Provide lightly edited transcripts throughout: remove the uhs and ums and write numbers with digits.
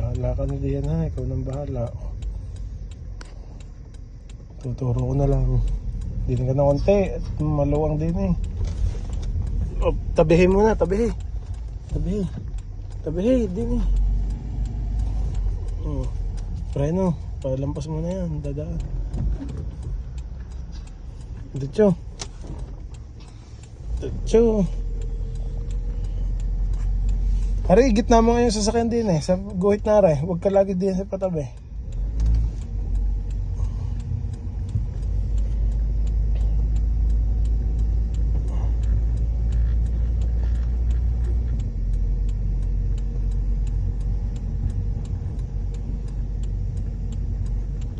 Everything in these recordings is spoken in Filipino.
Bahala ka na diyan ha, ikaw nang bahala. Tuturo ko na lang. Din ka na konti at maluwang din eh. Oh, tabihin muna, tabihin. Tabihin din eh. Oh, preno, palampas mo na yan, dadaan. Diretso. Ari, gitna mo ngayon sa sasakyan din eh. Sa guhit na rin. Huwag ka lagi din sa patabi.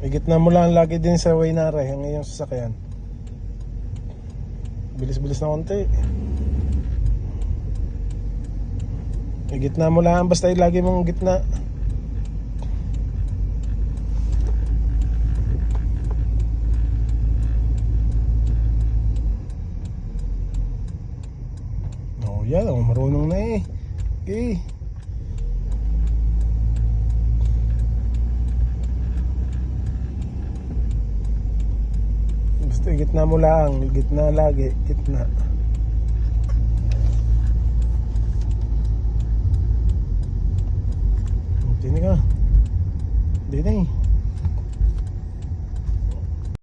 Gitna mo lang lagi din sa way na rin. Ang iyong sasakyan. Bilis-bilis na konti. Gitna mo lang, basta lagi mong gitna. Oh yan, marunong na eh. Okay. Basta gitna mo lang, gitna lagi, gitna.